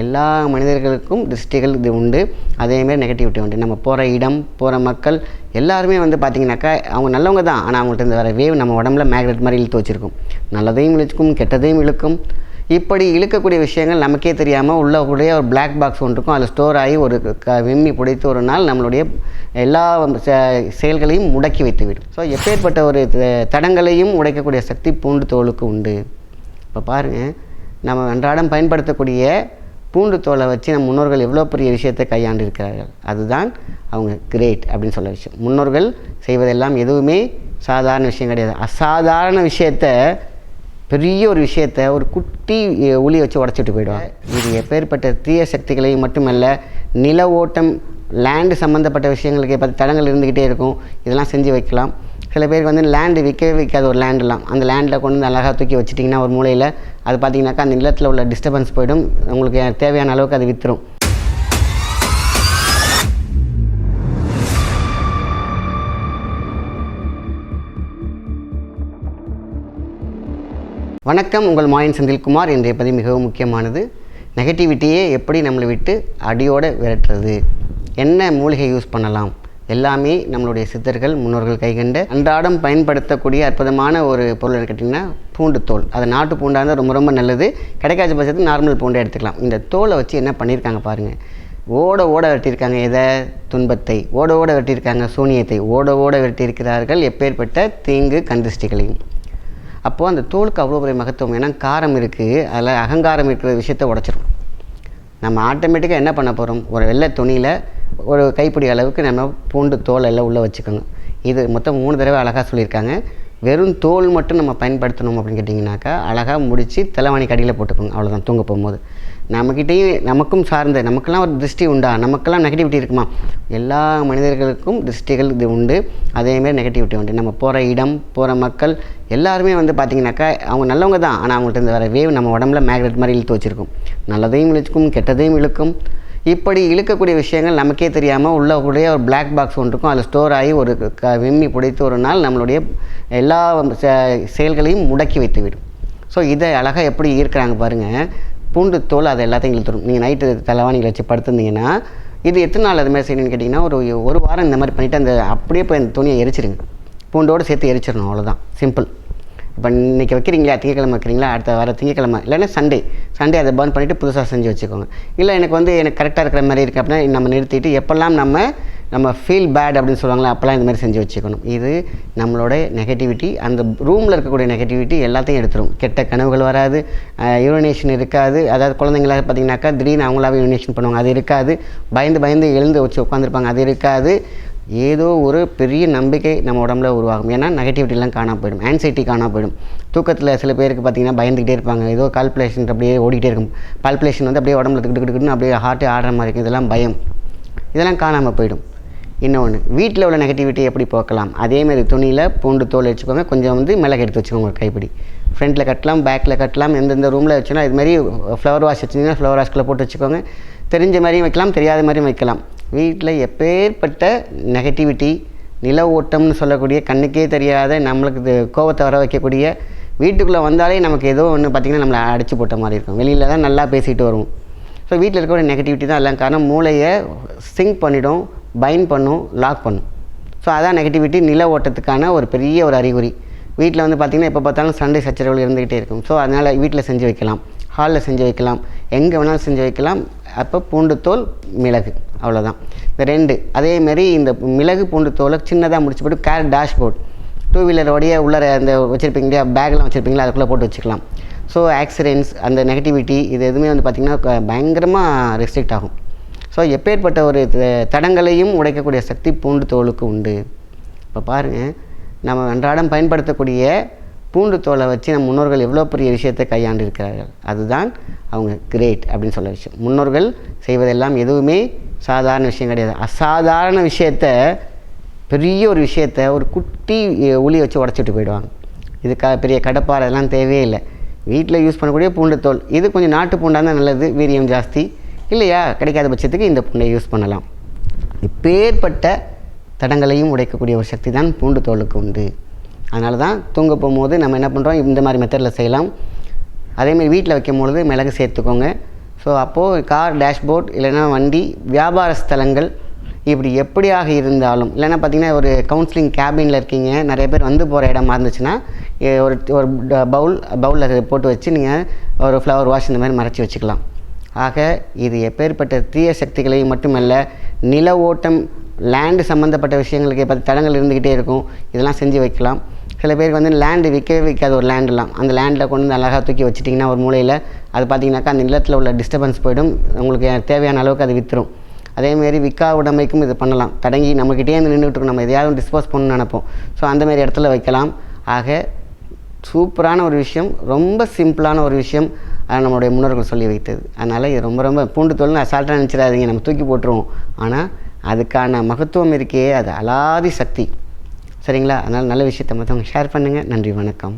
எல்லா மனிதர்களுக்கும் திருஷ்டிகள் இது உண்டு. அதேமாதிரி நெகட்டிவிட்டி உண்டு. நம்ம போகிற இடம், போகிற மக்கள் எல்லாருமே வந்து பார்த்திங்கனாக்கா அவங்க நல்லவங்க தான். ஆனால் அவங்கள்ட்ட இந்த வர வேவ் நம்ம உடம்புல மேக்னெட் மாதிரி இழுத்து வச்சுருக்கும். நல்லதையும் இழுக்கும், கெட்டதையும் இழுக்கும். இப்படி இழுக்கக்கூடிய விஷயங்கள் நமக்கே தெரியாமல் உள்ளக்கூடிய ஒரு பிளாக் பாக்ஸ் ஒன்று இருக்கும். அதில் ஸ்டோர் ஆகி ஒரு விம்மி பிடித்து ஒரு நாள் நம்மளுடைய எல்லா செயல்களையும் முடக்கி வைத்துவிடும். ஸோ எப்பேற்பட்ட ஒரு தடங்களையும் உடைக்கக்கூடிய சக்தி பூண்டு தோலுக்கு உண்டு. இப்போ பாருங்கள், நம்ம அன்றாடம் பயன்படுத்தக்கூடிய பூண்டு தோலை வச்சு நம்ம முன்னோர்கள் எவ்வளோ பெரிய விஷயத்தை கையாண்டு இருக்கிறார்கள். அதுதான் அவங்க கிரேட் அப்படின்னு சொல்ல விஷயம். முன்னோர்கள் செய்வதெல்லாம் எதுவுமே சாதாரண விஷயம் கிடையாது. அசாதாரண விஷயத்தை, பெரிய ஒரு விஷயத்தை ஒரு குட்டி ஒளி வச்சு உடச்சிட்டு போயிடுவாங்க. இது எப்பேற்பட்ட தீய சக்திகளையும் மட்டுமல்ல, நில ஓட்டம், லேண்டு சம்மந்தப்பட்ட விஷயங்களுக்கு பார்த்து தடங்கள் இருந்துக்கிட்டே இருக்கும். இதெல்லாம் செஞ்சு வைக்கலாம். சில பேருக்கு வந்து லேண்டு விற்கவே விற்காது. ஒரு லேண்டெலாம் அந்த லேண்டில் கொண்டு வந்து அழகாக தூக்கி வச்சுட்டிங்கன்னா ஒரு மூலையில், அது பார்த்திங்கனாக்கா அந்த நிலத்தில் உள்ள டிஸ்டர்பன்ஸ் போய்டும். உங்களுக்கு தேவையான அளவுக்கு அது விற்றுரும். வணக்கம், உங்கள் மாயன் செந்தில்குமார். இன்றைய பதிவு மிகவும் முக்கியமானது. நெகட்டிவிட்டியே எப்படி நம்மளை விட்டு அடியோடு விரட்டுறது, என்ன மூலிகை யூஸ் பண்ணலாம், எல்லாமே நம்மளுடைய சித்தர்கள் முன்னோர்கள் கைகண்ட அன்றாடம் பயன்படுத்தக்கூடிய அற்புதமான ஒரு பொருள் கேட்டிங்கன்னா பூண்டு தோல். அது நாட்டு பூண்டாக இருந்தால் ரொம்ப ரொம்ப நல்லது. கிடைக்காத பட்சத்துக்கு நார்மல் பூண்டை எடுத்துக்கலாம். இந்த தோலை வச்சு என்ன பண்ணியிருக்காங்க பாருங்கள். ஓட வெட்டியிருக்காங்க. எதை? துன்பத்தை. ஓட வெட்டியிருக்காங்க. சூனியத்தை ஓட வெட்டியிருக்கிறார்கள். எப்பேற்பட்ட தீங்கு கந்திஷ்டிகளையும். அப்போது அந்த தோலுக்கு அவ்வளோ பெரிய மகத்துவம். ஏன்னா காரம் இருக்குது, அதில் அகங்காரம் இருக்கிற விஷயத்தை உடச்சிடும். நம்ம ஆட்டோமேட்டிக்காக என்ன பண்ண போகிறோம், ஒரு வெள்ளை துணியில் ஒரு கைப்பிடி அளவுக்கு நம்ம பூண்டு தோல் எல்லாம் உள்ளே வச்சுக்கோங்க. இது மொத்தம் 3 தடவை அழகாக சொல்லியிருக்காங்க. வெறும் தோல் மட்டும் நம்ம பயன்படுத்தணும் அப்படின்னு கேட்டிங்கனாக்கா அழகாக முடித்து தலைவாணி கடியில் போட்டுக்கோங்க. அவ்வளோதான். தூங்க போகும்போது நம்மக்கிட்டேயும் நமக்கும் சார்ந்த, நமக்கெல்லாம் ஒரு திருஷ்டி உண்டா, நமக்கெல்லாம் நெகட்டிவிட்டி இருக்குமா? எல்லா மனிதர்களுக்கும் திருஷ்டிகள் இது உண்டு. அதேமாதிரி நெகட்டிவிட்டி உண்டு. நம்ம போகிற இடம், போகிற மக்கள் எல்லாருமே வந்து பார்த்திங்கனாக்கா அவங்க நல்லவங்க தான். ஆனால் அவங்கள்ட்ட இந்த வர வேவ் நம்ம உடம்புல மேக்னெட் மாதிரி இழுத்து வச்சுருக்கும். நல்லதையும் இழுக்கும், கெட்டதையும் இழுக்கும். இப்படி இழுக்கக்கூடிய விஷயங்கள் நமக்கே தெரியாமல் உள்ளக்கூடிய ஒரு பிளாக் பாக்ஸ் ஒன்று இருக்கும். அதில் ஸ்டோர் ஆகி ஒரு விம்மி பிடித்து ஒரு நாள் நம்மளுடைய எல்லா செயல்களையும் முடக்கி வைத்துவிடும். ஸோ இதை அழகாக எப்படி ஈர்க்கிறாங்க பாருங்கள். பூண்டு தோல் அதை எல்லாத்தையும் இழுத்துடும். நீங்கள் நைட்டு தலைவாணிகளை வச்சு படுத்துருந்தீங்கன்னா இது எத்தனை நாள் அது மாதிரி செய்யணும்னு கேட்டிங்கன்னா ஒரு வாரம் இந்த மாதிரி பண்ணிவிட்டு அந்த அப்படியே போய் அந்த துணியை எரிச்சிருங்க. பூண்டோடு சேர்த்து எரிச்சிடணும். அவ்வளோதான், சிம்பிள். இப்போ இன்றைக்கி வைக்கிறீங்களா, திங்கக்கிழமை வைக்கிறீங்களா, அடுத்த வர திங்கக்கிழமை இல்லைன்னா சண்டே அதை பர்ன் பண்ணிவிட்டு புதுசாக செஞ்சு வச்சுக்கோங்க. இல்லை எனக்கு கரெக்டாக இருக்கிற மாதிரி இருக்குது அப்படின்னா நம்ம நிறுத்திட்டு எப்போல்லாம் நம்ம ஃபீல் பேட் அப்படின்னு சொல்லுவாங்களா, அப்போல்லாம் இந்த மாதிரி செஞ்சு வச்சுக்கணும். இது நம்மளோட நெகட்டிவிட்டி, அந்த ரூமில் இருக்கக்கூடிய நெகட்டிவிட்டி எல்லாத்தையும் எடுத்துரும். கெட்ட கனவுகள் வராது, யூரினேஷன் இருக்காது. அதாவது குழந்தைங்களாக பார்த்திங்கனாக்கா திடீர்னு அவங்களாவே யூரினேஷன் பண்ணுவாங்க, அது இருக்காது. பயந்து எழுந்து வச்சு உட்காந்துருப்பாங்க, அது இருக்காது. ஏதோ ஒரு பெரிய நம்பிக்கை நம்ம உடம்புல உருவாகும். ஏன்னா நெகட்டிவிட்டிலாம் காணாமல் போயிடும், ஆன்சைட்டி காணாமல் போயிடும். தூக்கத்தில் சில பேருக்கு பார்த்திங்கன்னா பயந்துக்கிட்டே இருப்பாங்க. ஏதோ கால்குலேஷன் அப்படியே ஓடிக்கிட்டே இருக்கும். பால்குலேஷன் வந்து அப்படியே உடம்புல கிட்டுக்கிட்டுன்னு அப்படியே ஹார்ட்டு ஆடுற மாதிரி இருக்கும். இதெல்லாம் பயம், இதெல்லாம் காணாமல் போயிடும். இன்னொன்று, வீட்டில் உள்ள நெகட்டிவிட்டி எப்படி போக்கலாம், அதேமாதிரி துணியில் பூண்டு தோல் வச்சுக்கோங்க. கொஞ்சம் வந்து மிளகு எடுத்து வச்சுக்கோங்க, ஒரு கைப்பிடி. ஃப்ரண்ட்டில் கட்டலாம், பேக்கில் கட்டலாம். எந்தெந்த ரூமில் வச்சுன்னா இதுமாதிரி ஃப்ளவர் வாஷ் வச்சுருந்தீங்கன்னா ஃப்ளவர் வாஷ்குள்ளே போட்டு வச்சுக்கோங்க. தெரிஞ்ச மாதிரியும் வைக்கலாம், தெரியாத மாதிரியும் வைக்கலாம். வீட்டில் எப்பேற்பட்ட நெகட்டிவிட்டி, நில ஓட்டம்னு சொல்லக்கூடிய கண்ணுக்கே தெரியாத நம்மளுக்கு கோபத்தை வர வைக்கக்கூடிய, வீட்டுக்குள்ளே வந்தாலே நமக்கு ஏதோ ஒன்று பார்த்திங்கன்னா நம்மளை அடித்து போட்ட மாதிரி இருக்கும். வெளியில் தான் நல்லா பேசிகிட்டு வருவோம். ஸோ வீட்டில் இருக்கக்கூடிய நெகட்டிவிட்டி தான் எல்லாம் காரணம். மூளையை சிங்க் பண்ணிடும், பைண்ட் பண்ணும், லாக் பண்ணும். ஸோ அதான் நெகட்டிவிட்டி, நில ஓட்டத்துக்கான ஒரு பெரிய ஒரு அறிகுறி. வீட்டில் வந்து பார்த்திங்கன்னா எப்போ பார்த்தாலும் சண்டை சச்சரவுகள் இருந்துக்கிட்டே இருக்கும். ஸோ அதனால் வீட்டில் செஞ்சு வைக்கலாம், ஹாலில் செஞ்சு வைக்கலாம், எங்கே வேணாலும் செஞ்சு வைக்கலாம். அப்போ பூண்டு தோல், மிளகு, அவ்வளோதான். இந்த 2. அதேமாரி இந்த மிளகு பூண்டு தோலை சின்னதாக முடிச்சு போட்டு கேர் டேஷ்போர்ட், 2 வீலரோடைய உள்ளே அந்த வச்சுருப்பீங்களா, பேக்லாம் வச்சுருப்பீங்களா, அதுக்குள்ளே போட்டு வச்சுக்கலாம். ஸோ ஆக்சிடென்ட்ஸ், அந்த நெகட்டிவிட்டி இது எதுவுமே வந்து பார்த்திங்கன்னா பயங்கரமாக ரெஸ்ட்ரிக்ட் ஆகும். ஸோ எப்பேற்பட்ட ஒரு தடங்களையும் உடைக்கக்கூடிய சக்தி பூண்டு தோலுக்கு உண்டு. இப்போ பாருங்கள், நம்ம அன்றாடம் பயன்படுத்தக்கூடிய பூண்டு தோலை வச்சு நம்ம முன்னோர்கள் எவ்வளோ பெரிய விஷயத்தை கையாண்டு இருக்கிறார்கள். அதுதான் அவங்க கிரேட் அப்படின்னு சொல்ல விஷயம். முன்னோர்கள் செய்வதெல்லாம் எதுவுமே சாதாரண விஷயம் கிடையாது. அசாதாரண விஷயத்தை, பெரிய ஒரு விஷயத்தை ஒரு குட்டி ஒளி வச்சு உடச்சிட்டு போயிடுவாங்க. இது பெரிய கடப்பாறை எல்லாம் தேவையே இல்லை. வீட்டில் யூஸ் பண்ணக்கூடிய பூண்டு தோல், இது கொஞ்சம் நாட்டு பூண்டாக தான் நல்லது, வீரியம் ஜாஸ்தி. இல்லையா, கிடைக்காத பட்சத்துக்கு இந்த பூண்டை யூஸ் பண்ணலாம். இப்பேற்பட்ட தடங்களையும் உடைக்கக்கூடிய ஒரு சக்தி தான் பூண்டு தோலுக்கு உண்டு. அதனால தான் தூங்க போகும்போது நம்ம என்ன பண்ணுறோம், இந்த மாதிரி மெத்தடில் செய்யலாம். அதேமாதிரி வீட்டில் வைக்கும் பொழுது மிளகு சேர்த்துக்கோங்க. ஸோ ஸோ அப்போது கார் டேஷ்போர்ட் இல்லைன்னா வண்டி, வியாபார ஸ்தலங்கள், இப்படி எப்படியாக இருந்தாலும், இல்லைன்னா பார்த்திங்கன்னா ஒரு கவுன்சிலிங் கேபினில் இருக்கீங்க, நிறைய பேர் வந்து போகிற இடமா இருந்துச்சுன்னா ஒரு ஒரு பவுலில் போட்டு வச்சு நீங்கள் ஒரு ஃப்ளவர் வாஷ் இந்த மாதிரி மறைச்சி வச்சுக்கலாம். ஆக இது எப்பேற்பட்ட தீய சக்திகளை மட்டுமல்ல, நில ஓட்டம், லேண்டு சம்மந்தப்பட்ட விஷயங்களுக்கு தடங்கள் இருந்துக்கிட்டே இருக்கும். இதெல்லாம் செஞ்சு வைக்கலாம். சில பேருக்கு வந்து லேண்டு விற்கவே விற்காது, ஒரு லேண்டெலாம் அந்த லேண்டில் கொண்டு வந்து அழகாக தூக்கி வச்சிட்டிங்கன்னா ஒரு மூலையில், அது பார்த்திங்கனாக்கா அந்த நிலத்தில் உள்ள டிஸ்டர்பன்ஸ் போய்டும், உங்களுக்கு தேவையான அளவுக்கு அது விற்றுரும். அதேமாரி விற்கா உடைமைக்கும் இது பண்ணலாம். தடங்கி நம்மக்கிட்டே இருந்து நின்றுட்டு இருக்கும், நம்ம எதையாவது டிஸ்போஸ் பண்ணணும்னு நினைப்போம். ஸோ அந்தமாரி இடத்துல வைக்கலாம். ஆக சூப்பரான ஒரு விஷயம், ரொம்ப சிம்பிளான ஒரு விஷயம், நம்மளுடைய முன்னோர்கள் சொல்லி வைத்தது. அதனால் இது ரொம்ப ரொம்ப பூண்டு தோல்னு அசால்ட்டாக நினச்சிடாதீங்க, நம்ம தூக்கி போட்டுருவோம். ஆனால் அதுக்கான மகத்துவம் இருக்கே, அது அலாதி சக்தி. சரிங்களா? அதனால் நல்ல விஷயத்தை மற்றவங்க ஷேர் பண்ணுங்கள். நன்றி, வணக்கம்.